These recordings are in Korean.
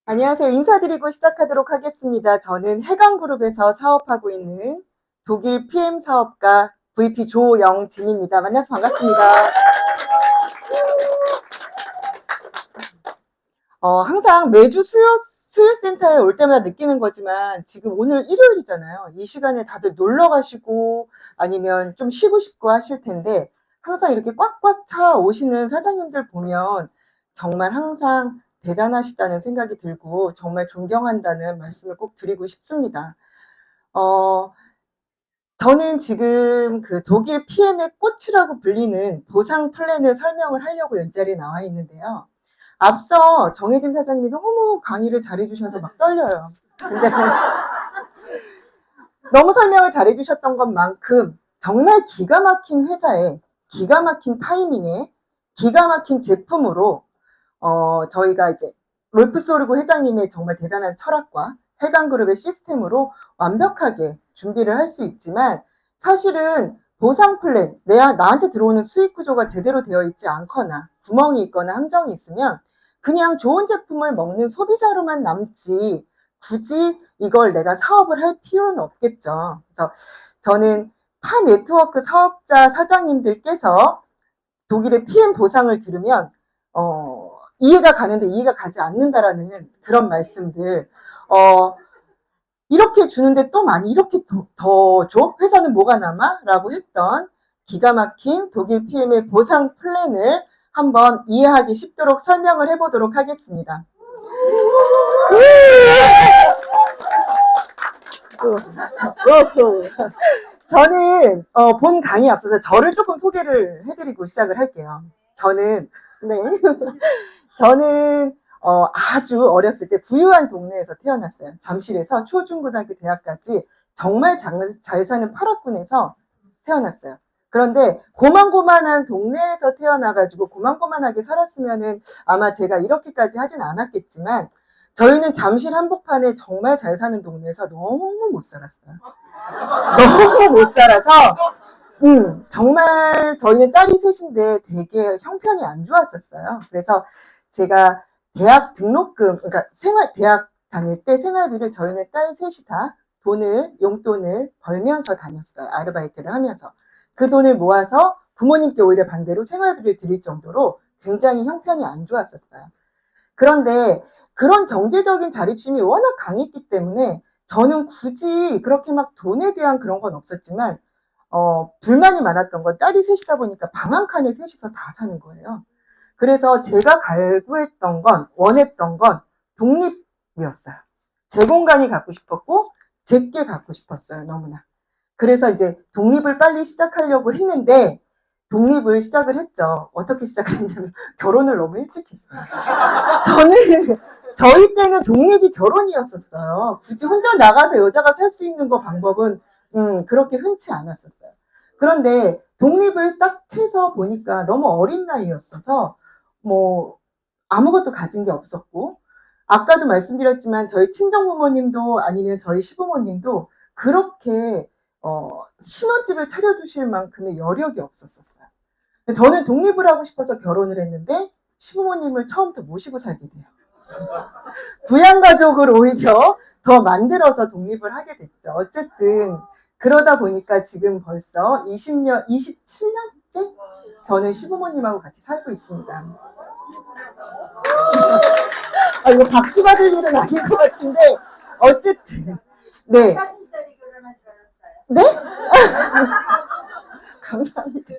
안녕하세요. 인사드리고 시작하도록 하겠습니다. 저는 해강그룹에서 사업하고 있는 독일 PM 사업가 VP 조영진입니다. 만나서 반갑습니다. 항상 매주 수요센터에 올 때마다 느끼는 거지만 지금 오늘 일요일이잖아요. 이 시간에 다들 놀러 가시고 아니면 좀 쉬고 싶고 하실 텐데 항상 이렇게 꽉꽉 차 오시는 사장님들 보면 정말 항상 대단하시다는 생각이 들고 정말 존경한다는 말씀을 꼭 드리고 싶습니다. 어, 저는 지금 그 독일 PM의 꽃이라고 불리는 보상 플랜을 설명을 하려고 이 자리에 나와 있는데요. 앞서 정혜진 사장님이 너무 강의를 잘해주셔서 막 떨려요. 근데 너무 설명을 잘해주셨던 것만큼 정말 기가 막힌 회사에 기가 막힌 타이밍에 기가 막힌 제품으로 저희가 이제 롤프 소르고 회장님의 정말 대단한 철학과 해강그룹의 시스템으로 완벽하게 준비를 할 수 있지만 사실은 보상 플랜, 나한테 들어오는 수익 구조가 제대로 되어 있지 않거나 구멍이 있거나 함정이 있으면 그냥 좋은 제품을 먹는 소비자로만 남지 굳이 이걸 내가 사업을 할 필요는 없겠죠. 그래서 저는 타 네트워크 사업자 사장님들께서 독일의 PM 보상을 들으면 이해가 가는데 이해가 가지 않는다라는 그런 말씀들. 이렇게 주는데 또 많이 이렇게 더 줘? 회사는 뭐가 남아? 라고 했던 기가 막힌 독일 PM의 보상 플랜을 한번 이해하기 쉽도록 설명을 해보도록 하겠습니다. 저는 본 강의 앞서서 저를 조금 소개를 해드리고 시작을 할게요. 저는 네, 저는 아주 어렸을 때 부유한 동네에서 태어났어요. 잠실에서 초중고등학교 대학까지 정말 잘 사는 파락군에서 태어났어요. 그런데 고만고만한 동네에서 태어나가지고 고만고만하게 살았으면은 아마 제가 이렇게까지 하진 않았겠지만 저희는 잠실 한복판에 정말 잘 사는 동네에서 너무 못 살았어요. 너무 못 살아서 정말 저희는 딸이 셋인데 되게 형편이 안 좋았었어요. 그래서 제가 대학 등록금, 그러니까 대학 다닐 때 생활비를 저희는 딸 셋이 다 용돈을 벌면서 다녔어요. 아르바이트를 하면서. 그 돈을 모아서 부모님께 오히려 반대로 생활비를 드릴 정도로 굉장히 형편이 안 좋았었어요. 그런데 그런 경제적인 자립심이 워낙 강했기 때문에 저는 굳이 그렇게 막 돈에 대한 그런 건 없었지만 불만이 많았던 건 딸이 셋이다 보니까 방 한 칸에 셋이서 다 사는 거예요. 그래서 제가 원했던 건 독립이었어요. 제 공간이 갖고 싶었고 제게 갖고 싶었어요. 너무나. 그래서 이제 독립을 빨리 시작하려고 했는데 독립을 시작을 했죠. 어떻게 시작을 했냐면 결혼을 너무 일찍 했어요. 저는 저희 때는 독립이 결혼이었었어요. 굳이 혼자 나가서 여자가 살 수 있는 거 방법은 그렇게 흔치 않았었어요. 그런데 독립을 딱 해서 보니까 너무 어린 나이였어서 뭐 아무것도 가진 게 없었고 아까도 말씀드렸지만 저희 친정부모님도 아니면 저희 시부모님도 그렇게 신혼집을 차려주실 만큼의 여력이 없었어요. 저는 독립을 하고 싶어서 결혼을 했는데 시부모님을 처음부터 모시고 살게 돼요. 부양가족을 오히려 더 만들어서 독립을 하게 됐죠. 어쨌든 그러다 보니까 지금 벌써 27년째 저는 시부모님하고 같이 살고 있습니다. 이거 박수 받을 일은 아닌 것 같은데 어쨌든 네. 네? 감사합니다.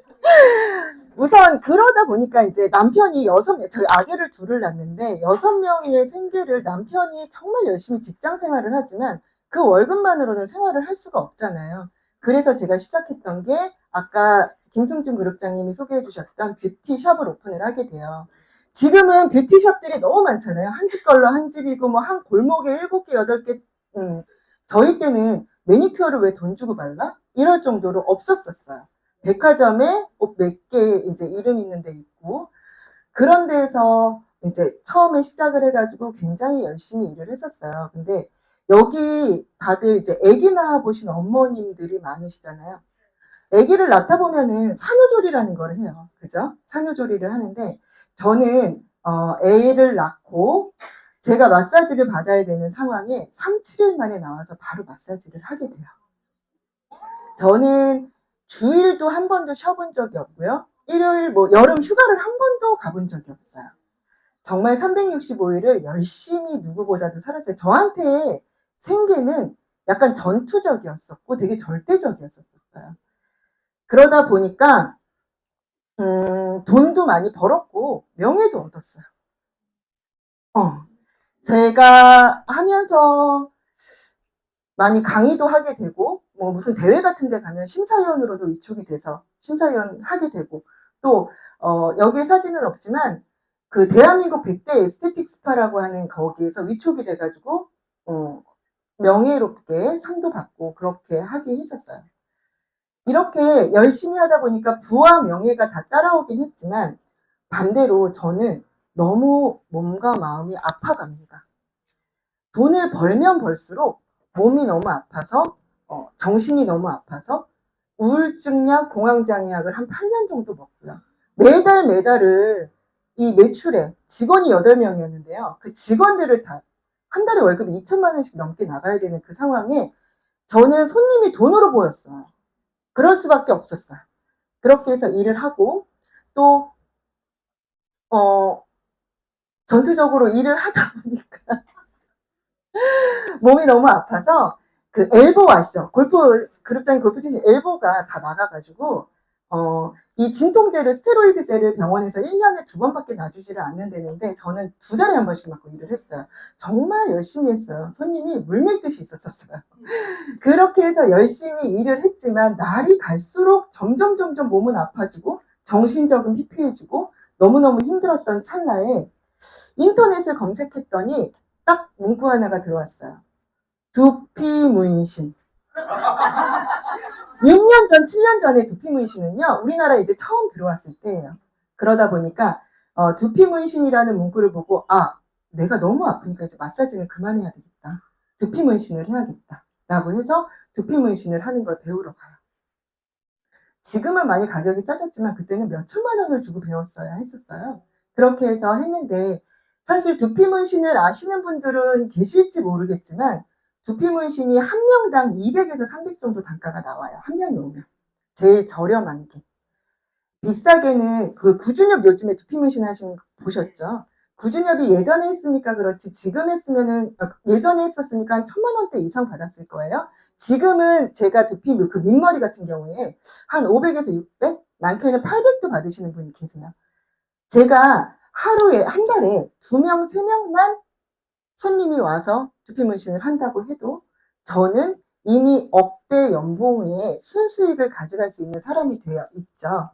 우선 그러다 보니까 이제 남편이 6명, 저희 아기를 둘을 낳는데 6명의 생계를 남편이 정말 열심히 직장 생활을 하지만 그 월급만으로는 생활을 할 수가 없잖아요. 그래서 제가 시작했던 게 아까 김승준 그룹장님이 소개해 주셨던 뷰티샵을 오픈을 하게 돼요. 지금은 뷰티샵들이 너무 많잖아요. 한 집 걸로 한 집이고 뭐 한 골목에 7개, 8개. 저희 때는 매니큐어를 왜 돈 주고 발라? 이럴 정도로 없었었어요. 백화점에 옷 몇 개 이제 이름 있는 데 있고 그런 데서 이제 처음에 시작을 해가지고 굉장히 열심히 일을 했었어요. 근데 여기 다들 이제 아기 낳아 보신 어머님들이 많으시잖아요. 아기를 낳다 보면은 산후조리라는 걸 해요. 그죠? 산후조리를 하는데 저는 애를 낳고 제가 마사지를 받아야 되는 상황에 3, 7일 만에 나와서 바로 마사지를 하게 돼요. 저는 주일도 한 번도 쉬어본 적이 없고요. 일요일 여름 휴가를 한 번도 가본 적이 없어요. 정말 365일을 열심히 누구보다도 살았어요. 저한테 생계는 약간 전투적이었었고 되게 절대적이었었어요. 그러다 보니까 돈도 많이 벌었고 명예도 얻었어요. 제가 하면서 많이 강의도 하게 되고 무슨 대회 같은 데 가면 심사위원으로도 위촉이 돼서 심사위원 하게 되고 또 여기에 사진은 없지만 그 대한민국 100대 에스테틱 스파라고 하는 거기에서 위촉이 돼가지고 명예롭게 상도 받고 그렇게 하게 했었어요. 이렇게 열심히 하다 보니까 부와 명예가 다 따라오긴 했지만 반대로 저는 너무 몸과 마음이 아파갑니다. 돈을 벌면 벌수록 몸이 너무 아파서 정신이 너무 아파서 우울증약, 공황장애약을 한 8년 정도 먹고요. 매달을 이 매출에 직원이 8명이었는데요. 그 직원들을 다 한 달에 월급이 2천만 원씩 넘게 나가야 되는 그 상황에 저는 손님이 돈으로 보였어요. 그럴 수밖에 없었어요. 그렇게 해서 일을 하고 또 전투적으로 일을 하다 보니까 몸이 너무 아파서 그 엘보 아시죠? 그룹장에 골프 치신 엘보가 다 나가가지고 이 진통제를 스테로이드제를 병원에서 1년에 2번밖에 놔주지를 않는다는데 저는 2달에 한 번씩 맞고 일을 했어요. 정말 열심히 했어요. 손님이 물밀듯이 있었어요. 그렇게 해서 열심히 일을 했지만 날이 갈수록 점점 몸은 아파지고 정신적인 피폐해지고 너무너무 힘들었던 찰나에 인터넷을 검색했더니 딱 문구 하나가 들어왔어요. 두피 문신. 6년 전, 7년 전에 두피 문신은요, 우리나라에 이제 처음 들어왔을 때예요. 그러다 보니까 두피 문신이라는 문구를 보고 내가 너무 아프니까 이제 마사지는 그만해야 되겠다. 두피 문신을 해야겠다. 라고 해서 두피 문신을 하는 걸 배우러 가요. 지금은 많이 가격이 싸졌지만 그때는 몇 천만 원을 주고 배웠어야 했었어요. 그렇게 해서 했는데 사실 두피 문신을 아시는 분들은 계실지 모르겠지만 두피 문신이 한 명당 200에서 300 정도 단가가 나와요. 한 명이 오면. 제일 저렴한 게. 비싸게는 그 구준엽 요즘에 두피 문신 하시는 거 보셨죠? 구준엽이 예전에 했으니까 그렇지 지금 했으면은 예전에 했었으니까 한 1,000만 원대 이상 받았을 거예요. 지금은 제가 두피 그 민머리 같은 경우에 한 500에서 600, 많게는 800도 받으시는 분이 계세요. 제가 하루에 한 달에 2명, 3명만 손님이 와서 두피 문신을 한다고 해도 저는 이미 억대 연봉의 순수익을 가져갈 수 있는 사람이 되어 있죠.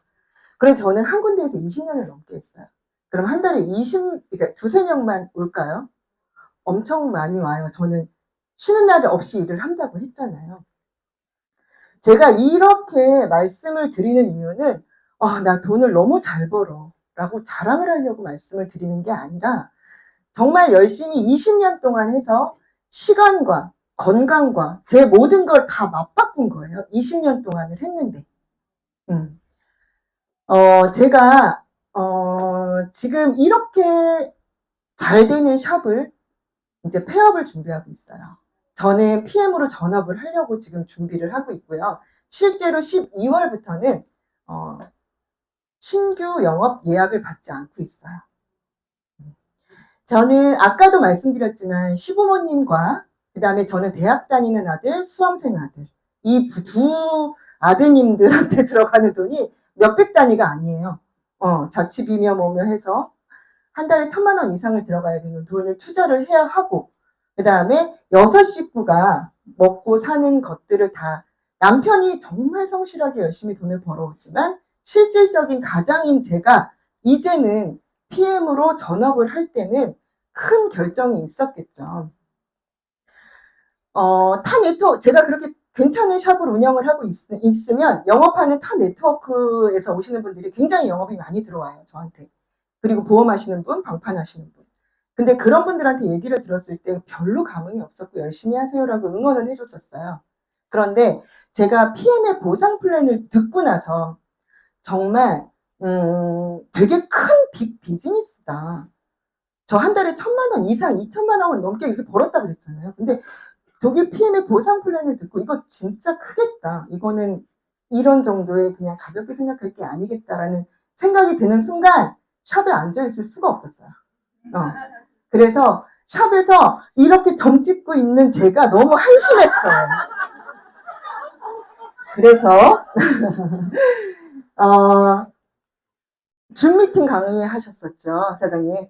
그래서 저는 한 군데에서 20년을 넘게 했어요. 그럼 한 달에 그러니까 2-3명만 올까요? 엄청 많이 와요. 저는 쉬는 날 없이 일을 한다고 했잖아요. 제가 이렇게 말씀을 드리는 이유는 나 돈을 너무 잘 벌어 라고 자랑을 하려고 말씀을 드리는 게 아니라 정말 열심히 20년 동안 해서 시간과 건강과 제 모든 걸 다 맞바꾼 거예요. 20년 동안을 했는데. 제가 지금 이렇게 잘 되는 샵을 이제 폐업을 준비하고 있어요. 저는 PM으로 전업을 하려고 지금 준비를 하고 있고요. 실제로 12월부터는 신규 영업 예약을 받지 않고 있어요. 저는 아까도 말씀드렸지만 시부모님과 그 다음에 저는 대학 다니는 아들, 수험생 아들 이 두 아드님들한테 들어가는 돈이 몇백 단위가 아니에요. 자취비며 뭐며 해서 한 달에 1,000만 원 이상을 들어가야 되는 돈을 투자를 해야 하고 그 다음에 6식구가 먹고 사는 것들을 다 남편이 정말 성실하게 열심히 돈을 벌어오지만 실질적인 가장인 제가 이제는 PM으로 전업을 할 때는 큰 결정이 있었겠죠. 타 네트워크, 제가 그렇게 괜찮은 샵을 운영을 하고 있으면 영업하는 타 네트워크에서 오시는 분들이 굉장히 영업이 많이 들어와요, 저한테. 그리고 보험하시는 분, 방판하시는 분. 근데 그런 분들한테 얘기를 들었을 때 별로 감흥이 없었고 열심히 하세요라고 응원을 해줬었어요. 그런데 제가 PM의 보상 플랜을 듣고 나서 정말 되게 큰 빅 비즈니스다. 저 한 달에 1,000만 원 이상, 2,000만 원 넘게 이렇게 벌었다 그랬잖아요. 근데 독일 PM의 보상 플랜을 듣고 이거 진짜 크겠다. 이거는 이런 정도의 그냥 가볍게 생각할 게 아니겠다라는 생각이 드는 순간 샵에 앉아있을 수가 없었어요. 그래서 샵에서 이렇게 점 찍고 있는 제가 너무 한심했어요. 그래서 줌 미팅 강의하셨었죠, 사장님.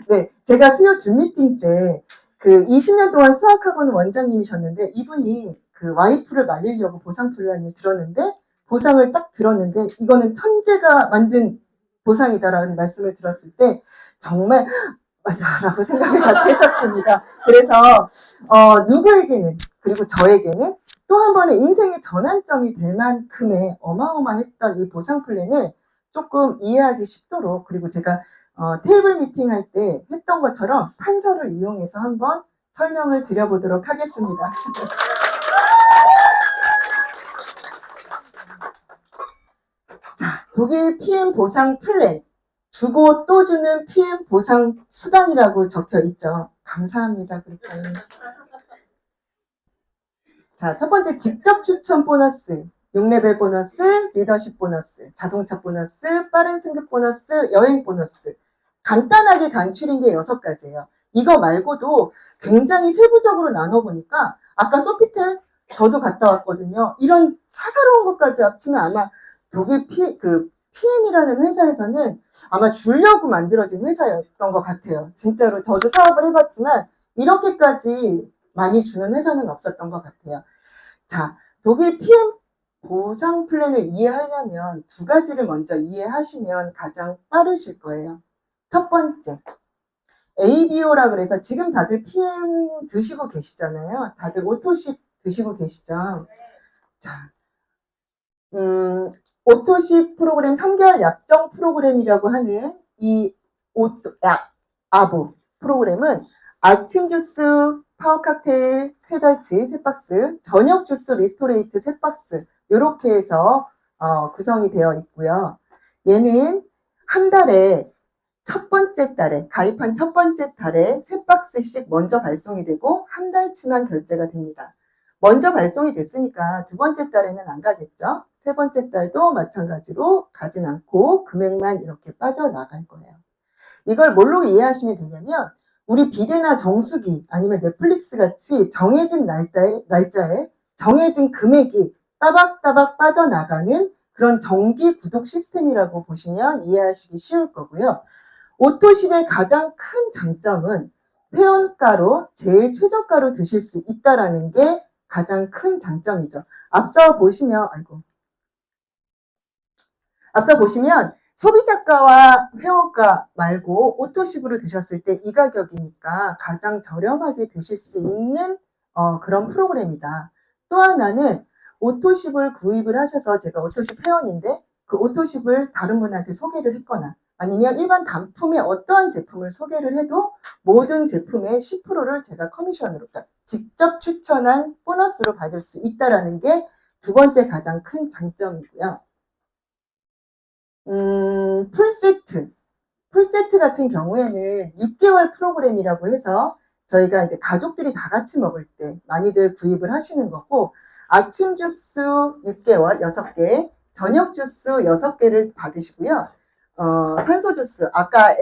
네, 제가 수요 줌 미팅 때 그 20년 동안 수학학원 원장님이셨는데 이분이 그 와이프를 말리려고 보상 플랜을 들었는데 보상을 딱 들었는데 이거는 천재가 만든 보상이다라는 말씀을 들었을 때 정말 맞아라고 생각을 같이 했었습니다. 그래서 누구에게는 그리고 저에게는 또 한 번의 인생의 전환점이 될 만큼의 어마어마했던 이 보상 플랜을 조금 이해하기 쉽도록 그리고 제가 테이블 미팅 할 때 했던 것처럼 판서를 이용해서 한번 설명을 드려보도록 하겠습니다. 자, 독일 PM 보상 플랜. 주고 또 주는 PM 보상 수단이라고 적혀 있죠. 감사합니다, 그렇다니. 자, 첫 번째 직접 추천 보너스. 6레벨 보너스, 리더십 보너스, 자동차 보너스, 빠른 승급 보너스, 여행 보너스. 간단하게 간추린 게 6가지예요. 이거 말고도 굉장히 세부적으로 나눠보니까 아까 소피텔 저도 갔다 왔거든요. 이런 사사로운 것까지 합치면 아마 독일 PM이라는 회사에서는 아마 주려고 만들어진 회사였던 것 같아요. 진짜로 저도 사업을 해봤지만 이렇게까지 많이 주는 회사는 없었던 것 같아요. 자, 독일 PM 보상 플랜을 이해하려면 2가지를 먼저 이해하시면 가장 빠르실 거예요. 첫 번째, ABO라 그래서 지금 다들 PM 드시고 계시잖아요. 다들 오토십 드시고 계시죠? 자, 오토십 프로그램 3개월 약정 프로그램이라고 하는 이 아부 프로그램은 아침 주스 파워 칵테일 3달치 3박스, 저녁 주스 리스토레이트 3박스 이렇게 해서 구성이 되어 있고요. 얘는 한 달에 첫 번째 달에 가입한 첫 번째 달에 3박스씩 먼저 발송이 되고 한 달치만 결제가 됩니다. 먼저 발송이 됐으니까 두 번째 달에는 안 가겠죠. 세 번째 달도 마찬가지로 가진 않고 금액만 이렇게 빠져나갈 거예요. 이걸 뭘로 이해하시면 되냐면 우리 비대나 정수기 아니면 넷플릭스 같이 정해진 날짜에 정해진 금액이 따박따박 빠져나가는 그런 정기 구독 시스템이라고 보시면 이해하시기 쉬울 거고요. 오토십의 가장 큰 장점은 회원가로 제일 최저가로 드실 수 있다라는 게 가장 큰 장점이죠. 앞서 보시면 소비자가와 회원가 말고 오토십으로 드셨을 때 이 가격이니까 가장 저렴하게 드실 수 있는 그런 프로그램이다. 또 하나는 오토십을 구입을 하셔서 제가 오토십 회원인데 그 오토십을 다른 분한테 소개를 했거나 아니면 일반 단품의 어떠한 제품을 소개를 해도 모든 제품의 10%를 제가 커미션으로 직접 추천한 보너스로 받을 수 있다는 게 두 번째 가장 큰 장점이고요. 풀세트 같은 경우에는 6개월 프로그램이라고 해서 저희가 이제 가족들이 다 같이 먹을 때 많이들 구입을 하시는 거고 아침 주스 6개월 6개, 저녁 주스 6개를 받으시고요. 산소 주스 아까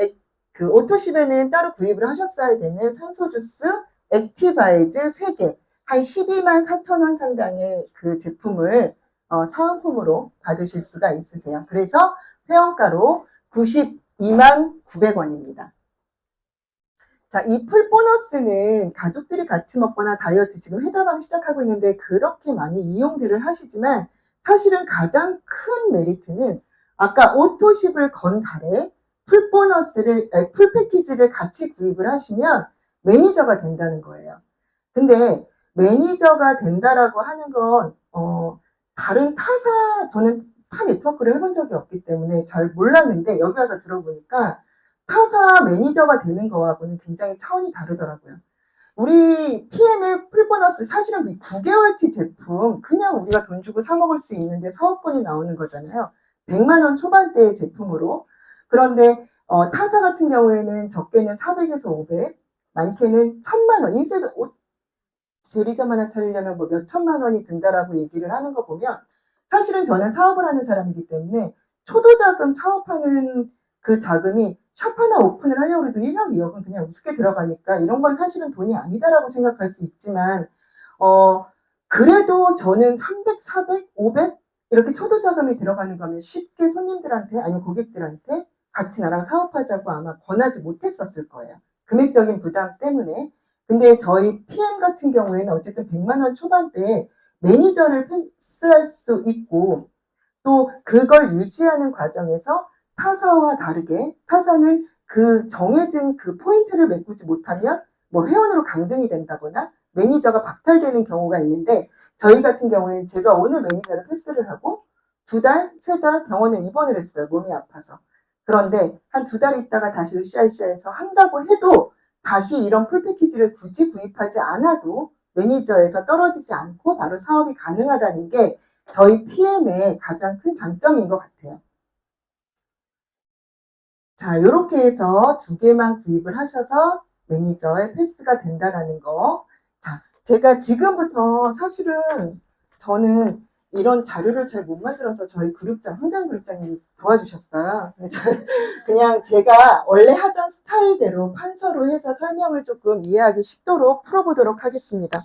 그 오토십에는 따로 구입을 하셨어야 되는 산소 주스 액티바이즈 3개 한 124,000원 상당의 그 제품을 사은품으로 받으실 수가 있으세요. 그래서 회원가로 92만 900원입니다. 자, 이 풀 보너스는 가족들이 같이 먹거나 다이어트 지금 회다방 시작하고 있는데 그렇게 많이 이용들을 하시지만 사실은 가장 큰 메리트는 아까 오토십을 건 달에 풀 보너스를, 풀 패키지를 같이 구입을 하시면 매니저가 된다는 거예요. 근데 매니저가 된다라고 하는 건, 다른 저는 타 네트워크를 해본 적이 없기 때문에 잘 몰랐는데 여기 와서 들어보니까 타사 매니저가 되는 거하고는 굉장히 차원이 다르더라고요. 우리 PM의 풀보너스 사실은 9개월치 제품 그냥 우리가 돈 주고 사 먹을 수 있는데 사업권이 나오는 거잖아요. 100만 원 초반대의 제품으로. 그런데 타사 같은 경우에는 적게는 400에서 500, 많게는 1000만 원, 인쇄를 대리점 하나 차리려면 뭐 몇 천만 원이 든다라고 얘기를 하는 거 보면 사실은 저는 사업을 하는 사람이기 때문에 초도자금 사업하는 그 자금이 샵 하나 오픈을 하려고 해도 1억, 2억은 그냥 우습게 들어가니까 이런 건 사실은 돈이 아니다라고 생각할 수 있지만 그래도 저는 300, 400, 500 이렇게 초도자금이 들어가는 거면 쉽게 손님들한테 아니면 고객들한테 같이 나랑 사업하자고 아마 권하지 못했었을 거예요. 금액적인 부담 때문에. 근데 저희 PM 같은 경우에는 어쨌든 100만 원 초반대에 매니저를 패스할 수 있고 또 그걸 유지하는 과정에서 타사와 다르게 타사는 그 정해진 그 포인트를 메꾸지 못하면 뭐 회원으로 강등이 된다거나 매니저가 박탈되는 경우가 있는데 저희 같은 경우에는 제가 오늘 매니저를 패스를 하고 2달, 3달 병원에 입원을 했어요. 몸이 아파서. 그런데 한 2달 있다가 다시 으쌰으쌰해서 한다고 해도 다시 이런 풀패키지를 굳이 구입하지 않아도 매니저에서 떨어지지 않고 바로 사업이 가능하다는 게 저희 PM의 가장 큰 장점인 것 같아요. 자, 이렇게 해서 2개만 구입을 하셔서 매니저의 패스가 된다라는 거. 자, 제가 지금부터 사실은 저는 이런 자료를 잘 못 만들어서 저희 그룹장, 황당 그룹장님이 도와주셨어요. 그래서 그냥 제가 원래 하던 스타일대로 판서로 해서 설명을 조금 이해하기 쉽도록 풀어보도록 하겠습니다.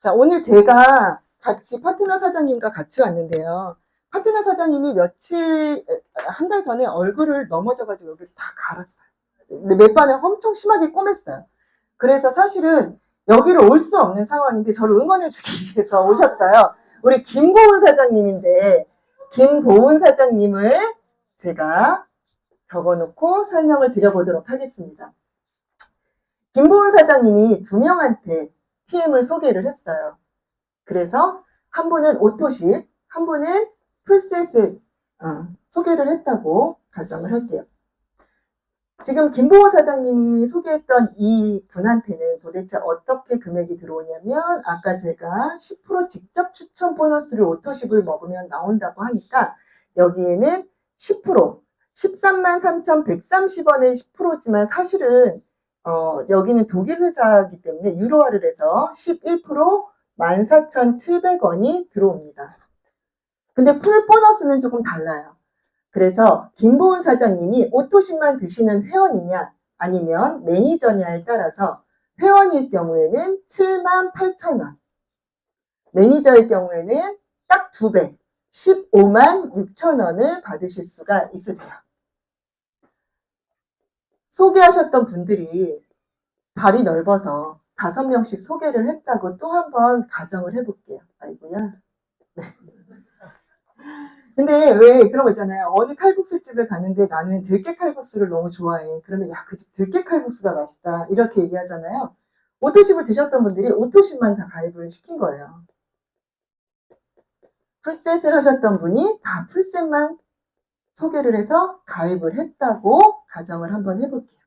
자, 오늘 제가 같이 파트너 사장님과 같이 왔는데요. 파트너 사장님이 한 달 전에 얼굴을 넘어져가지고 여기 다 갈았어요. 몇 번을 엄청 심하게 꼬맸어요. 그래서 사실은 여기로 올 수 없는 상황인데 저를 응원해주기 위해서 오셨어요. 우리 김보은 사장님인데 김보은 사장님을 제가 적어놓고 설명을 드려보도록 하겠습니다. 김보은 사장님이 2명한테 PM을 소개를 했어요. 그래서 한 분은 오토십, 한 분은 풀셋을 소개를 했다고 가정을 할게요. 지금 김보호 사장님이 소개했던 이 분한테는 도대체 어떻게 금액이 들어오냐면 아까 제가 10% 직접 추천 보너스를 오토십을 먹으면 나온다고 하니까 여기에는 10% 13만 3,130원의 10%지만 사실은 여기는 독일 회사이기 때문에 유로화를 해서 11% 14,700원이 들어옵니다. 근데 풀 보너스는 조금 달라요. 그래서 김보은 사장님이 오토십만 드시는 회원이냐 아니면 매니저냐에 따라서 회원일 경우에는 78,000원, 매니저일 경우에는 딱 2배, 15만 6천원을 받으실 수가 있으세요. 소개하셨던 분들이 발이 넓어서 5명씩 소개를 했다고 또 한번 가정을 해볼게요. 아이고야. 네. 근데 왜 그런 거 있잖아요. 어느 칼국수집을 갔는데 나는 들깨 칼국수를 너무 좋아해. 그러면 야, 그 집 들깨 칼국수가 맛있다. 이렇게 얘기하잖아요. 오토십을 드셨던 분들이 오토십만 다 가입을 시킨 거예요. 풀셋을 하셨던 분이 다 풀셋만 소개를 해서 가입을 했다고 가정을 한번 해볼게요.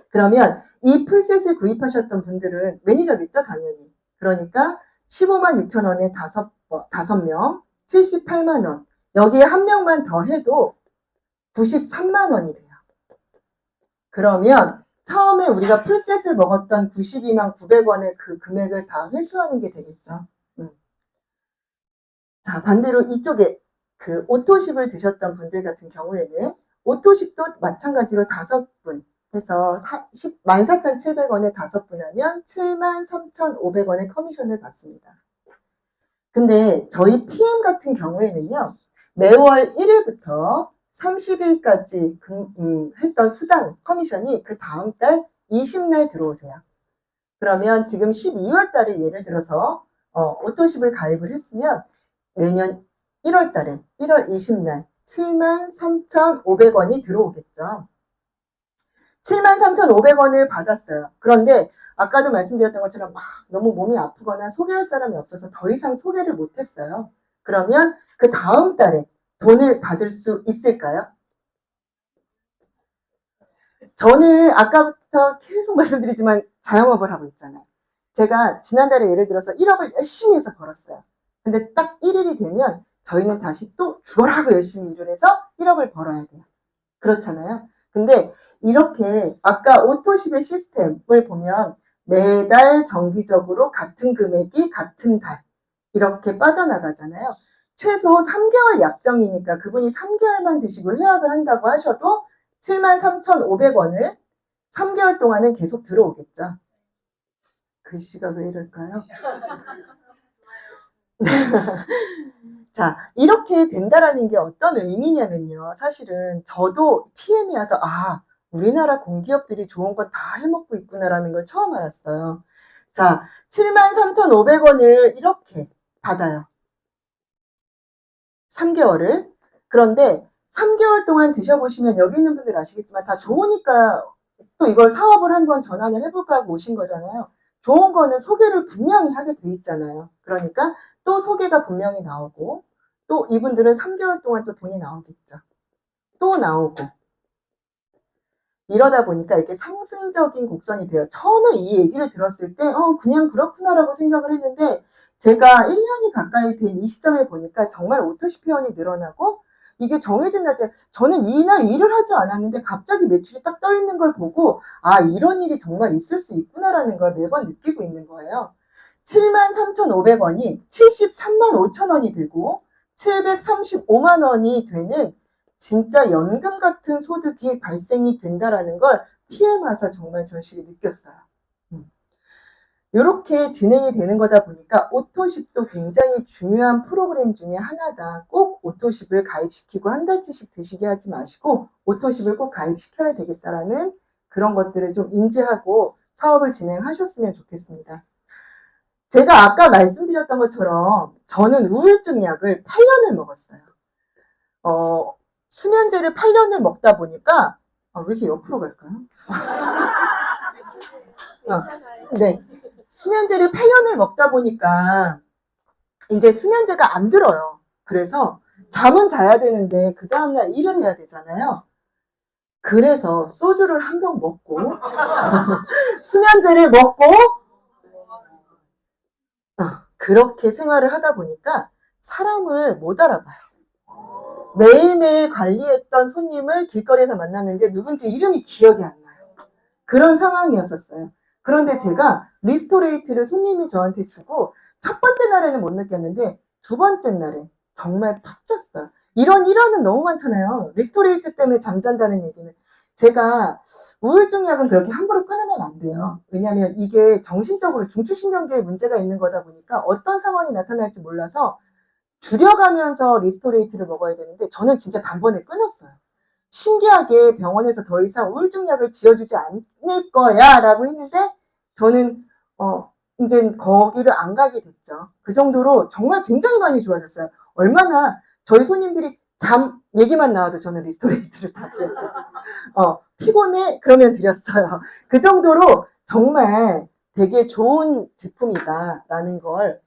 그러면 이 풀셋을 구입하셨던 분들은 매니저겠죠, 당연히. 그러니까 15만 6천 원에 5명, 78만 원. 여기에 한 명만 더 해도 93만 원이 돼요. 그러면 처음에 우리가 풀셋을 먹었던 92만 900원의 그 금액을 다 회수하는 게 되겠죠. 자, 반대로 이쪽에 그 오토십을 드셨던 분들 같은 경우에는 오토십도 마찬가지로 5분 해서 14,700원에 5분 하면 73,500원의 커미션을 받습니다. 근데 저희 PM 같은 경우에는요. 매월 1일부터 30일까지 했던 수당 커미션이 그 다음 달 20날 들어오세요. 그러면 지금 12월 달에 예를 들어서 오토십을 가입을 했으면 내년 1월 달에 1월 20날 73,500원이 들어오겠죠. 73,500원을 받았어요. 그런데 아까도 말씀드렸던 것처럼 막 너무 몸이 아프거나 소개할 사람이 없어서 더 이상 소개를 못했어요. 그러면 그 다음 달에 돈을 받을 수 있을까요? 저는 아까부터 계속 말씀드리지만 자영업을 하고 있잖아요. 제가 지난달에 예를 들어서 1억을 열심히 해서 벌었어요. 근데 딱 1일이 되면 저희는 다시 또 죽어라고 열심히 일을 해서 1억을 벌어야 돼요. 그렇잖아요. 근데 이렇게 아까 오토10의 시스템을 보면 매달 정기적으로 같은 금액이 같은 달 이렇게 빠져나가잖아요. 최소 3개월 약정이니까 그분이 3개월만 드시고 해약을 한다고 하셔도 73,500원은 3개월 동안은 계속 들어오겠죠. 글씨가 왜 이럴까요? 자, 이렇게 된다라는 게 어떤 의미냐면요. 사실은 저도 PM이 와서 우리나라 공기업들이 좋은 거 다 해먹고 있구나라는 걸 처음 알았어요. 자, 73,500원을 이렇게 받아요. 3개월을. 그런데 3개월 동안 드셔보시면 여기 있는 분들 아시겠지만 다 좋으니까 또 이걸 사업을 한번 전환을 해볼까 하고 오신 거잖아요. 좋은 거는 소개를 분명히 하게 돼 있잖아요. 그러니까 또 소개가 분명히 나오고 또 이분들은 3개월 동안 또 돈이 나오겠죠. 또 나오고 이러다 보니까 이렇게 상승적인 곡선이 돼요. 처음에 이 얘기를 들었을 때 그냥 그렇구나라고 생각을 했는데 제가 1년이 가까이 된 이 시점에 보니까 정말 오토시 회원이 늘어나고 이게 정해진 날짜 저는 이날 일을 하지 않았는데 갑자기 매출이 딱 떠 있는 걸 보고 이런 일이 정말 있을 수 있구나라는 걸 매번 느끼고 있는 거예요. 73,500원이 73만 5천 원이 되고 735만 원이 되는 진짜 연금 같은 소득이 발생이 된다라는 걸 PM 와서 정말 절실히 느꼈어요. 이렇게 진행이 되는 거다 보니까 오토십도 굉장히 중요한 프로그램 중에 하나다. 꼭 오토십을 가입시키고 한 달치씩 드시게 하지 마시고 오토십을 꼭 가입시켜야 되겠다라는 그런 것들을 좀 인지하고 사업을 진행하셨으면 좋겠습니다. 제가 아까 말씀드렸던 것처럼 저는 우울증 약을 8년을 먹었어요. 수면제를 8년을 먹다 보니까 왜 이렇게 옆으로 갈까요? 네. 수면제를 8년을 먹다 보니까 이제 수면제가 안 들어요. 그래서 잠은 자야 되는데 그 다음날 일을 해야 되잖아요. 그래서 소주를 한 병 먹고 수면제를 먹고 그렇게 생활을 하다 보니까 사람을 못 알아봐요. 매일매일 관리했던 손님을 길거리에서 만났는데 누군지 이름이 기억이 안 나요. 그런 상황이었었어요. 그런데 제가 리스토레이트를 손님이 저한테 주고 첫 번째 날에는 못 느꼈는데 두 번째 날에 정말 푹 잤어요. 이런 일화는 너무 많잖아요. 리스토레이트 때문에 잠잔다는 얘기는. 제가 우울증 약은 그렇게 함부로 끊으면 안 돼요. 왜냐하면 이게 정신적으로 중추신경계에 문제가 있는 거다 보니까 어떤 상황이 나타날지 몰라서 줄여가면서 리스토레이트를 먹어야 되는데 저는 진짜 단번에 끊었어요. 신기하게 병원에서 더 이상 우울증 약을 지어주지 않을 거야 라고 했는데 저는 이제 거기를 안 가게 됐죠. 그 정도로 정말 굉장히 많이 좋아졌어요. 얼마나 저희 손님들이 잠 얘기만 나와도 저는 리스토레이트를 다 드렸어요. 피곤해? 그러면 드렸어요. 그 정도로 정말 되게 좋은 제품이다라는 걸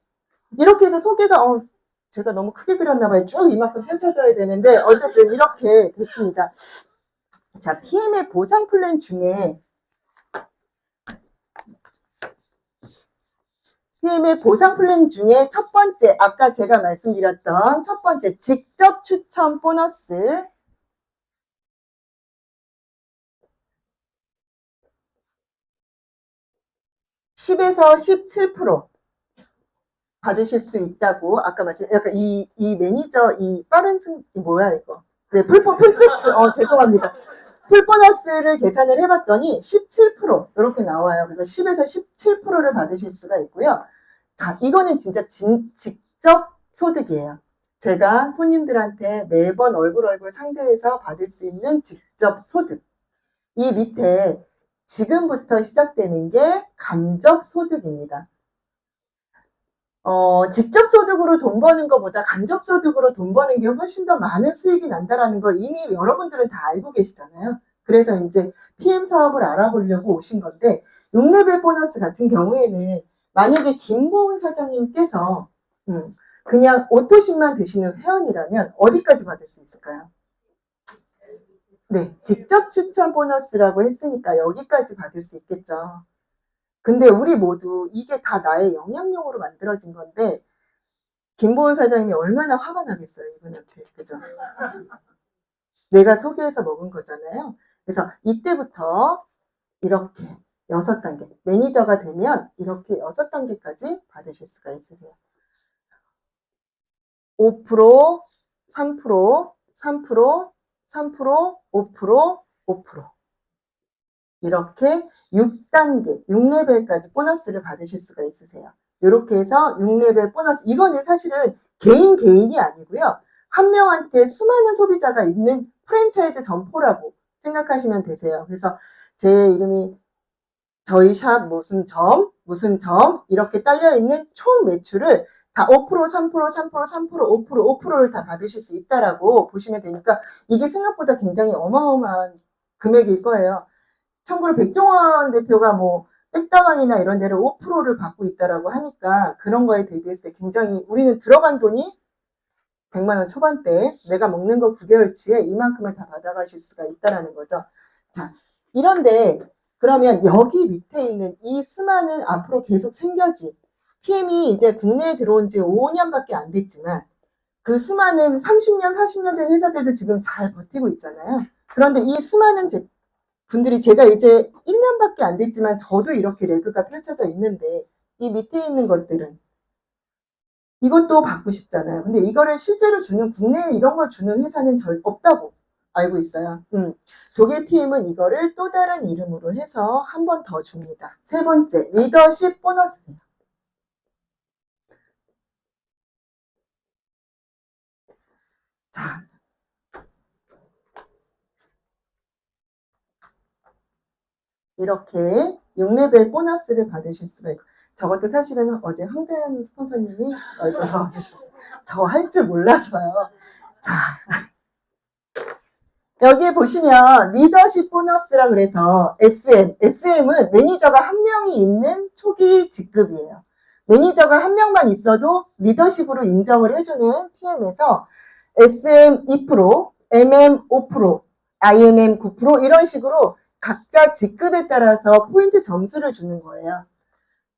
이렇게 해서 소개가 제가 너무 크게 그렸나 봐요. 쭉 이만큼 펼쳐져야 되는데 어쨌든 이렇게 됐습니다. 자, PM의 보상 플랜 중에 첫 번째 아까 제가 말씀드렸던 첫 번째 직접 추천 보너스 10에서 17% 받으실 수 있다고 아까 약간 이 매니저 이 빠른 뭐야 이거 풀세트 죄송합니다. 풀보너스를 계산을 해봤더니 17% 이렇게 나와요. 그래서 10에서 17%를 받으실 수가 있고요. 자, 이거는 진짜 직접 소득이에요. 제가 손님들한테 매번 얼굴 상대해서 받을 수 있는 직접 소득. 이 밑에 지금부터 시작되는 게 간접 소득입니다. 직접 소득으로 돈 버는 것보다 간접 소득으로 돈 버는 게 훨씬 더 많은 수익이 난다라는 걸 이미 여러분들은 다 알고 계시잖아요. 그래서 이제 PM 사업을 알아보려고 오신 건데 6레벨 보너스 같은 경우에는 만약에 김보은 사장님께서 그냥 오토십만 드시는 회원이라면 어디까지 받을 수 있을까요? 네, 직접 추천 보너스라고 했으니까 여기까지 받을 수 있겠죠. 근데 우리 모두 이게 다 나의 영향력으로 만들어진 건데 김보은 사장님이 얼마나 화가 나겠어요, 이분한테. 그죠? 내가 소개해서 먹은 거잖아요. 그래서 이때부터 이렇게 6단계, 매니저가 되면 이렇게 6단계까지 받으실 수가 있으세요. 5%, 3%, 3%, 3%, 5%, 5%. 이렇게 6단계, 6레벨까지 보너스를 받으실 수가 있으세요. 이렇게 해서 6레벨 보너스, 이거는 사실은 개인이 아니고요. 한 명한테 수많은 소비자가 있는 프랜차이즈 점포라고 생각하시면 되세요. 그래서 제 이름이 저희 샵 무슨 점 이렇게 딸려있는 총 매출을 다 5%, 3%, 3%, 3%, 5%, 5%를 다 받으실 수 있다라고 보시면 되니까 이게 생각보다 굉장히 어마어마한 금액일 거예요. 참고로 백종원 대표가 뭐 백다방이나 이런 데를 5%를 받고 있다라고 하니까 그런 거에 대비했을 때 굉장히 우리는 들어간 돈이 100만 원 초반대 내가 먹는 거 9개월치에 이만큼을 다 받아가실 수가 있다라는 거죠. 자, 이런데 그러면 여기 밑에 있는 이 수많은 앞으로 계속 생겨질 PM이 이제 국내에 들어온 지 5년밖에 안 됐지만 그 수많은 30년, 40년 된 회사들도 지금 잘 버티고 있잖아요. 그런데 이 수많은 분들이 제가 이제 1년밖에 안 됐지만 저도 이렇게 레그가 펼쳐져 있는데 이 밑에 있는 것들은 이것도 받고 싶잖아요. 근데 이거를 실제로 주는 국내에 이런 걸 주는 회사는 없다고 알고 있어요. 독일 PM은 이거를 또 다른 이름으로 해서 한 번 더 줍니다. 세 번째, 리더십 보너스예요. 자, 이렇게 6레벨 보너스를 받으실 수가 있고 저것도 사실은 어제 황대현 스폰서님이 넣어주셨어요. 저 할 줄 몰라서요. 자, 여기에 보시면 리더십 보너스라 그래서 SM은 매니저가 한 명이 있는 초기 직급이에요. 매니저가 한 명만 있어도 리더십으로 인정을 해주는 PM에서 SM 2%, MM 5%, IMM 9% 이런 식으로 각자 직급에 따라서 포인트 점수를 주는 거예요.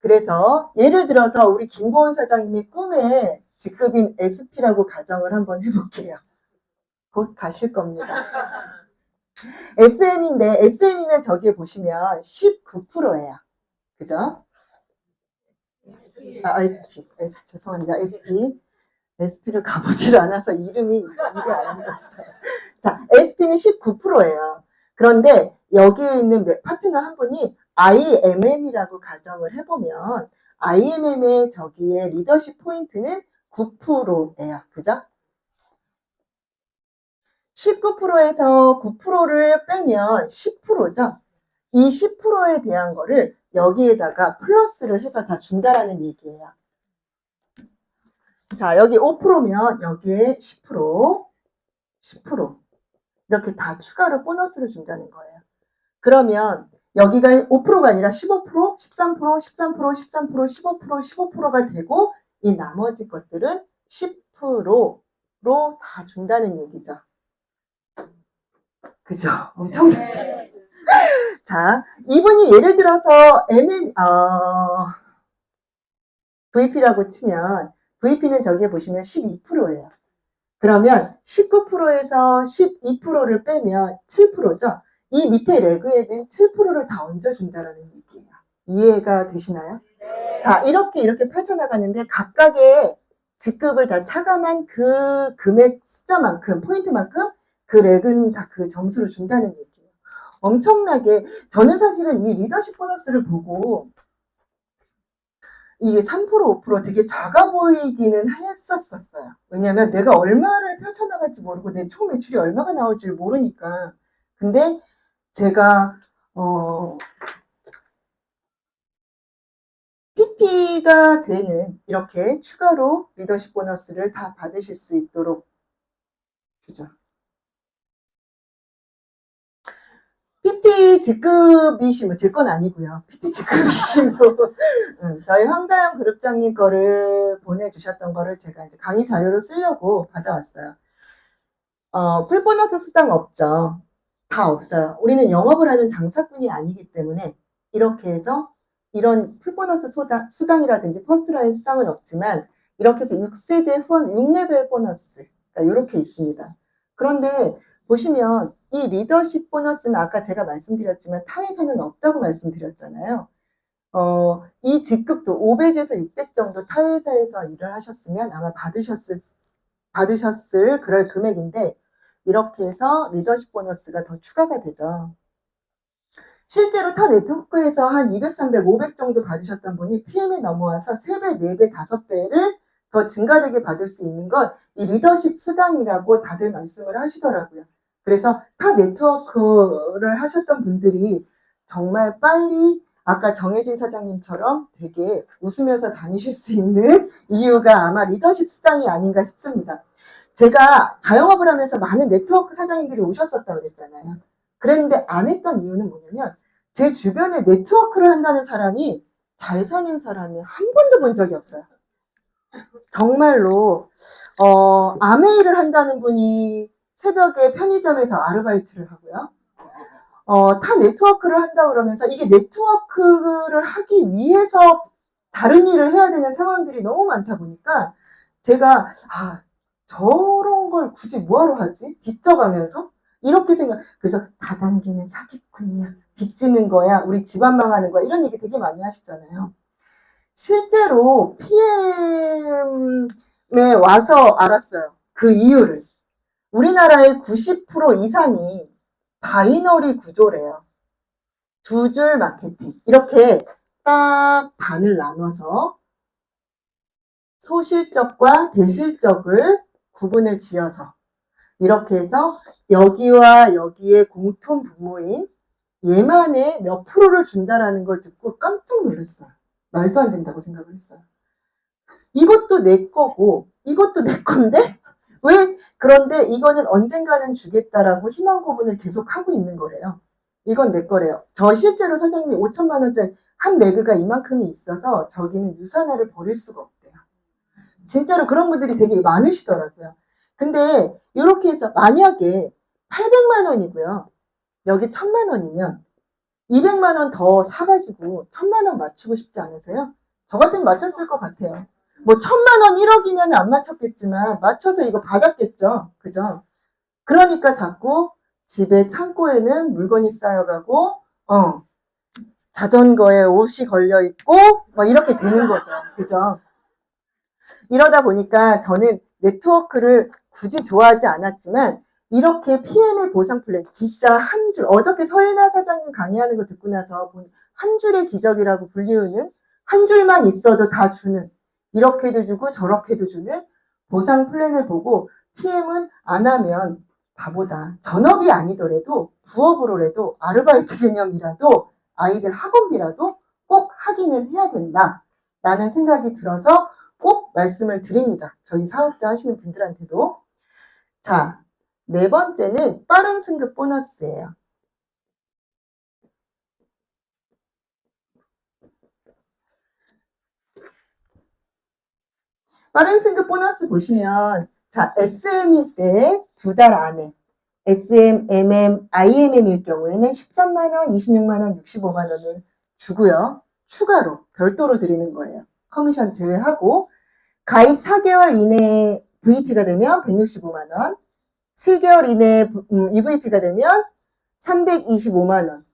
그래서 예를 들어서 우리 김보은 사장님의 꿈의 직급인 SP라고 가정을 한번 해볼게요. 곧 가실 겁니다. SM인데 SM이면 저기에 보시면 19%예요. 그죠? SP. 죄송합니다. SP를 가보질 않아서 이름이 입에 안 갔어요. 자, SP는 19%예요. 그런데 여기에 있는 파트너 한 분이 IMM이라고 가정을 해보면 IMM의 저기에 리더십 포인트는 9%예요. 그죠? 19%에서 9%를 빼면 10%죠. 이 10%에 대한 거를 여기에다가 플러스를 해서 다 준다라는 얘기예요. 자, 여기 5%면 여기에 10% 이렇게 다 추가로 보너스를 준다는 거예요. 그러면 여기가 5%가 아니라 15%, 13%, 13%, 13%, 15%, 15%가 되고 이 나머지 것들은 10%로 다 준다는 얘기죠. 그죠? 엄청나죠? 자, 이분이 예를 들어서 VP라고 치면 VP는 저기에 보시면 12%예요. 그러면 19%에서 12%를 빼면 7%죠. 이 밑에 레그에는 7%를 다 얹어준다라는 얘기예요. 이해가 되시나요? 네. 자, 이렇게 펼쳐나가는데 각각의 직급을 다 차감한 그 금액 숫자만큼, 포인트만큼 그 레그는 다 그 점수를 준다는 얘기예요. 엄청나게, 저는 사실은 이 리더십 보너스를 보고 이게 3%, 5% 되게 작아 보이기는 했었어요. 왜냐면 내가 얼마를 펼쳐나갈지 모르고 내 총 매출이 얼마가 나올지 모르니까. 근데 제가 PT가 되는 이렇게 추가로 리더십 보너스를 다 받으실 수 있도록 주죠. PT 직급이시면 제 건 아니고요. PT 직급이신 분 저희 황다영 그룹장님 거를 보내주셨던 거를 제가 이제 강의 자료로 쓰려고 받아왔어요. 풀보너스 수당 없죠. 다 없어요. 우리는 영업을 하는 장사꾼이 아니기 때문에 이렇게 해서 이런 풀보너스 수당이라든지 퍼스트라인 수당은 없지만 이렇게 해서 6세대 후원 6레벨 보너스 이렇게 있습니다. 그런데 보시면 이 리더십 보너스는 아까 제가 말씀드렸지만 타 회사는 없다고 말씀드렸잖아요. 이 직급도 500에서 600 정도 타 회사에서 일을 하셨으면 아마 받으셨을 그럴 금액인데 이렇게 해서 리더십 보너스가 더 추가가 되죠. 실제로 타 네트워크에서 한 200, 300, 500 정도 받으셨던 분이 PM에 넘어와서 3배, 4배, 5배를 더 증가되게 받을 수 있는 건 이 리더십 수당이라고 다들 말씀을 하시더라고요. 그래서 타 네트워크를 하셨던 분들이 정말 빨리 아까 정혜진 사장님처럼 되게 웃으면서 다니실 수 있는 이유가 아마 리더십 수당이 아닌가 싶습니다. 제가 자영업을 하면서 많은 네트워크 사장님들이 오셨었다고 그랬잖아요. 그랬는데 안 했던 이유는 뭐냐면 제 주변에 네트워크를 한다는 사람이 잘 사는 사람이 한 번도 본 적이 없어요. 정말로 아메이를 한다는 분이 새벽에 편의점에서 아르바이트를 하고요. 타 네트워크를 한다 그러면서 이게 네트워크를 하기 위해서 다른 일을 해야 되는 상황들이 너무 많다 보니까 제가 저런 걸 굳이 뭐하러 하지? 빚져가면서 이렇게 그래서 다단계는 사기꾼이야, 빚지는 거야, 우리 집안 망하는 거야, 이런 얘기 되게 많이 하시잖아요. 실제로 PM에 와서 알았어요. 그 이유를. 우리나라의 90% 이상이 바이너리 구조래요. 두 줄 마케팅. 이렇게 딱 반을 나눠서 소실적과 대실적을 구분을 지어서 이렇게 해서 여기와 여기에 공통 분모인 얘만의 몇 프로를 준다라는 걸 듣고 깜짝 놀랐어요. 말도 안 된다고 생각을 했어요. 이것도 내 거고 이것도 내 건데 왜? 그런데 이거는 언젠가는 주겠다라고 희망 고문을 계속 하고 있는 거래요. 이건 내 거래요. 저 실제로 사장님이 5천만 원짜리 한 매그가 이만큼이 있어서 저기는 유산화를 버릴 수가 없대요. 진짜로 그런 분들이 되게 많으시더라고요. 근데 이렇게 해서 만약에 800만 원이고요. 여기 1000만 원이면 200만 원 더 사가지고 1000만 원 맞추고 싶지 않으세요? 저 같으면 맞췄을 것 같아요. 뭐 1000만 원 1억이면 안 맞췄겠지만 맞춰서 이거 받았겠죠. 그죠? 그러니까 자꾸 집에 창고에는 물건이 쌓여가고 자전거에 옷이 걸려있고 뭐 이렇게 되는 거죠. 그죠? 이러다 보니까 저는 네트워크를 굳이 좋아하지 않았지만 이렇게 PM의 보상 플랜 진짜 한 줄, 어저께 서혜나 사장님 강의하는 거 듣고 나서 한 줄의 기적이라고 불리우는 한 줄만 있어도 다 주는, 이렇게도 주고 저렇게도 주는 보상 플랜을 보고 PM은 안 하면 바보다. 전업이 아니더라도 부업으로라도 아르바이트 개념이라도 아이들 학원비라도 꼭 하기는 해야 된다 라는 생각이 들어서 꼭 말씀을 드립니다. 저희 사업자 하시는 분들한테도. 자, 네 번째는 빠른 승급 보너스예요. 빠른 승급 보너스 보시면 자, SM일 때 2달 안에 SM, MM, IMM일 경우에는 13만 원, 26만 원, 65만 원을 주고요. 추가로 별도로 드리는 거예요. 커미션 제외하고 가입 4개월 이내에 VP가 되면 165만 원, 7개월 이내에 EVP가 되면 325만 원,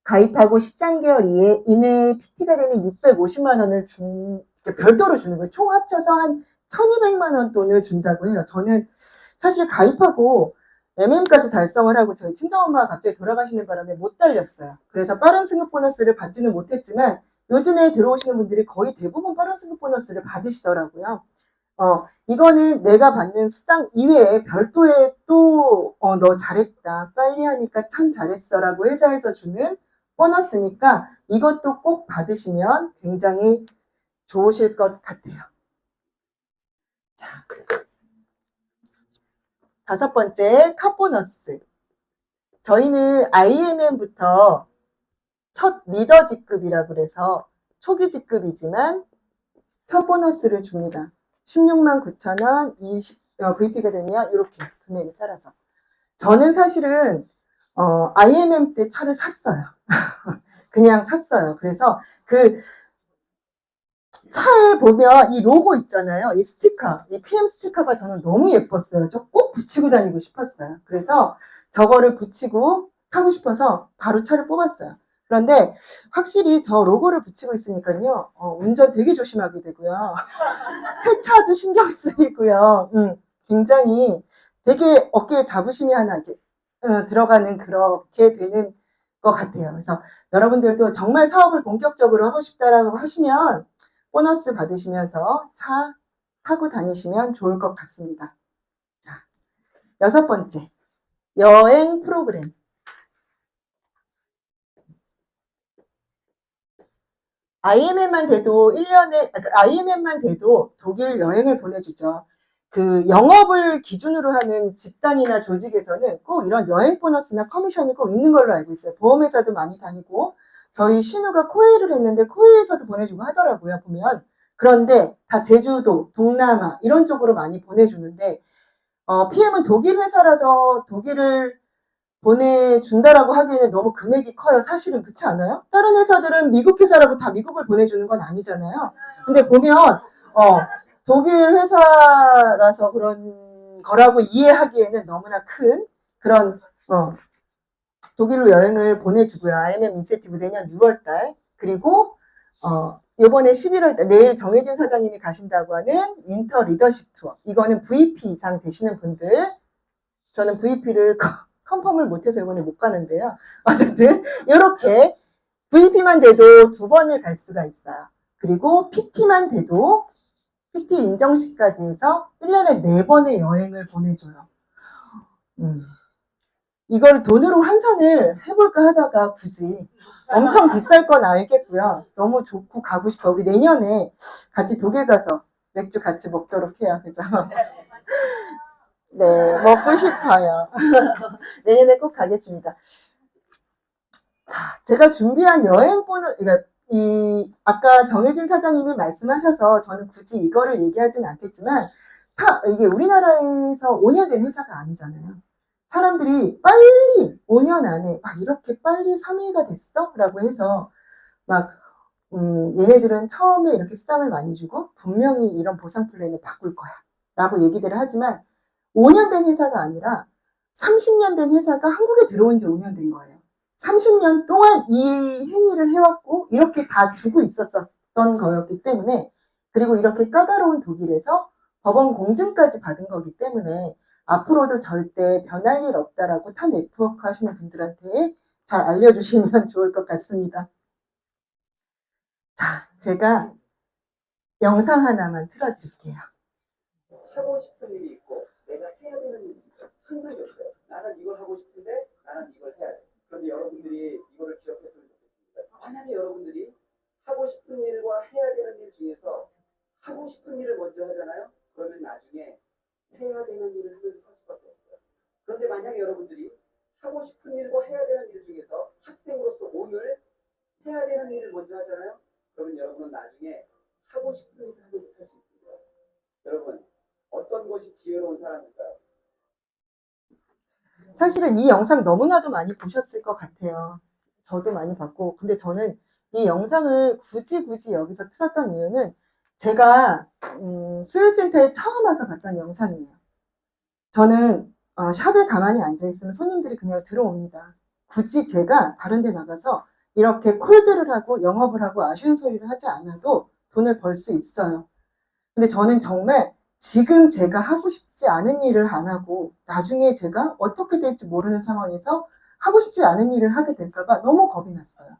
가입하고 13개월 이내에 PT가 되면 650만 원을 별도로 주는 거예요. 총 합쳐서 한 1200만 원 돈을 준다고 해요. 저는 사실 가입하고 MM까지 달성을 하고 저희 친정엄마가 갑자기 돌아가시는 바람에 못 달렸어요. 그래서 빠른 승급 보너스를 받지는 못했지만 요즘에 들어오시는 분들이 거의 대부분 빠른 승급 보너스를 받으시더라고요. 이거는 내가 받는 수당 이외에 별도의 또, 너 잘했다, 빨리 하니까 참 잘했어 라고 회사에서 주는 보너스니까 이것도 꼭 받으시면 굉장히 좋으실 것 같아요. 자, 5번째, 카보너스. 저희는 IMM부터 첫 리더 직급이라고 그래서 초기 직급이지만 첫 보너스를 줍니다. 16만 9천 원, VP가 되면 이렇게 금액에 따라서. 저는 사실은 IMM 때 차를 샀어요. 그냥 샀어요. 그래서 차에 보면 이 로고 있잖아요. 이 스티커, 이 PM 스티커가 저는 너무 예뻤어요. 저 꼭 붙이고 다니고 싶었어요. 그래서 저거를 붙이고 타고 싶어서 바로 차를 뽑았어요. 그런데 확실히 저 로고를 붙이고 있으니까요, 운전 되게 조심하게 되고요. 세차도 신경 쓰이고요. 굉장히 되게 어깨에 자부심이 하나 이렇게 들어가는 그렇게 되는 것 같아요. 그래서 여러분들도 정말 사업을 본격적으로 하고 싶다라고 하시면 보너스 받으시면서 차 타고 다니시면 좋을 것 같습니다. 자, 6번째, 여행 프로그램. IMF만 돼도 1년에, IMF만 돼도 독일 여행을 보내주죠. 그 영업을 기준으로 하는 집단이나 조직에서는 꼭 이런 여행 보너스나 커미션이 꼭 있는 걸로 알고 있어요. 보험회사도 많이 다니고, 저희 신우가 코웨이를 했는데 코웨이에서도 보내주고 하더라고요, 보면. 그런데 다 제주도, 동남아 이런 쪽으로 많이 보내주는데 PM은 독일 회사라서 독일을 보내준다라고 하기에는 너무 금액이 커요. 사실은 그렇지 않아요? 다른 회사들은 미국 회사라고 다 미국을 보내주는 건 아니잖아요. 근데 보면 독일 회사라서 그런 거라고 이해하기에는 너무나 큰 그런 독일로 여행을 보내주고요. IMF 인센티브 내년 6월달 그리고 이번에 11월달 내일 정혜진 사장님이 가신다고 하는 윈터 리더십 투어. 이거는 VP 이상 되시는 분들, 저는 VP를 컨펌을 못해서 이번에 못 가는데요. 어쨌든 이렇게 VP만 돼도 2번을 갈 수가 있어요. 그리고 PT만 돼도 PT 인정식까지 해서 1년에 4번의 여행을 보내줘요. 이걸 돈으로 환산을 해볼까 하다가 굳이 엄청 비쌀 건 알겠고요. 너무 좋고 가고 싶어. 우리 내년에 같이 독일 가서 맥주 같이 먹도록 해요. 그죠? 네, 먹고 싶어요. 내년에 꼭 가겠습니다. 자, 제가 준비한 여행 보는, 그러니까 아까 정혜진 사장님이 말씀하셔서 저는 굳이 이거를 얘기하진 않겠지만, 이게 우리나라에서 5년 된 회사가 아니잖아요. 사람들이 빨리 5년 안에 이렇게 빨리 3위가 됐어? 라고 해서 막 얘네들은 처음에 이렇게 수당을 많이 주고 분명히 이런 보상 플랜을 바꿀 거야 라고 얘기들을 하지만 5년 된 회사가 아니라 30년 된 회사가 한국에 들어온 지 5년 된 거예요. 30년 동안 이 행위를 해왔고 이렇게 다 주고 있었던 거였기 때문에 그리고 이렇게 까다로운 독일에서 법원 공증까지 받은 거기 때문에 앞으로도 절대 변할 일 없다라고 타 네트워크 하시는 분들한테 잘 알려주시면 좋을 것 같습니다. 자, 제가 영상 하나만 틀어드릴게요. 하고 싶은 일이 있고 내가 해야 되는 일이 있어. 항상 있어요. 나는 이걸 하고 싶은데 나는 이걸 해야 돼. 그런데 여러분들이 이거를 기억했으면 좋겠습니다. 만약에 여러분들이 하고 싶은 일과 해야 되는 일 중에서 하고 싶은 일을 먼저 하잖아요. 그러면 나중에 해야 되는 일을 하면서 할 수밖에 없어요. 그런데 만약에 여러분들이 하고 싶은 일과 해야 되는 일 중에서 학생으로서 오늘 해야 되는 일을 먼저 하잖아요. 그러면 여러분은 나중에 하고 싶은 일을 하면서 살 수 있습니다. 여러분 어떤 것이 지혜로운 사람일까요? 사실은 이 영상 너무나도 많이 보셨을 것 같아요. 저도 많이 봤고 근데 저는 이 영상을 굳이 여기서 틀었던 이유는 제가 수요센터에 처음 와서 봤던 영상이에요. 저는 샵에 가만히 앉아있으면 손님들이 그냥 들어옵니다. 굳이 제가 다른 데 나가서 이렇게 콜드를 하고 영업을 하고 아쉬운 소리를 하지 않아도 돈을 벌 수 있어요. 근데 저는 정말 지금 제가 하고 싶지 않은 일을 안 하고 나중에 제가 어떻게 될지 모르는 상황에서 하고 싶지 않은 일을 하게 될까봐 너무 겁이 났어요.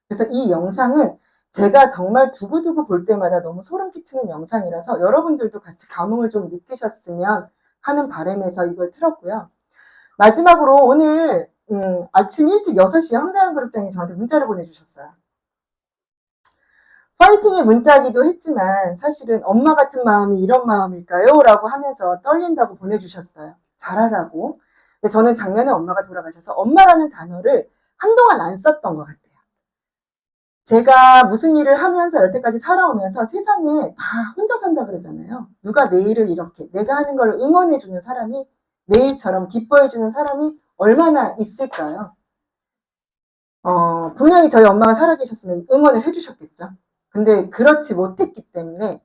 그래서 이 영상은 제가 정말 두고두고 볼 때마다 너무 소름 끼치는 영상이라서 여러분들도 같이 감흥을 좀 느끼셨으면 하는 바람에서 이걸 틀었고요. 마지막으로 오늘 아침 일찍 6시에 황다현 그룹장이 저한테 문자를 보내주셨어요. 파이팅의 문자기도 했지만 사실은 엄마 같은 마음이 이런 마음일까요? 라고 하면서 떨린다고 보내주셨어요. 잘하라고. 근데 저는 작년에 엄마가 돌아가셔서 엄마라는 단어를 한동안 안 썼던 것 같아요. 제가 무슨 일을 하면서 여태까지 살아오면서 세상에 다 혼자 산다 그러잖아요. 누가 내일을 이렇게 내가 하는 걸 응원해주는 사람이 내일처럼 기뻐해주는 사람이 얼마나 있을까요? 분명히 저희 엄마가 살아계셨으면 응원을 해주셨겠죠. 근데 그렇지 못했기 때문에,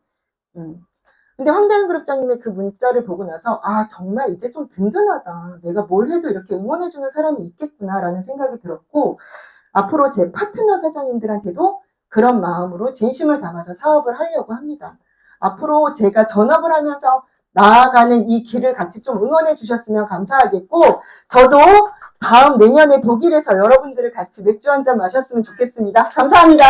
근데 황다현 그룹장님의 그 문자를 보고 나서, 아, 정말 이제 좀 든든하다. 내가 뭘 해도 이렇게 응원해주는 사람이 있겠구나라는 생각이 들었고, 앞으로 제 파트너 사장님들한테도 그런 마음으로 진심을 담아서 사업을 하려고 합니다. 앞으로 제가 전업을 하면서 나아가는 이 길을 같이 좀 응원해 주셨으면 감사하겠고, 저도 다음 내년에 독일에서 여러분들을 같이 맥주 한잔 마셨으면 좋겠습니다. 감사합니다.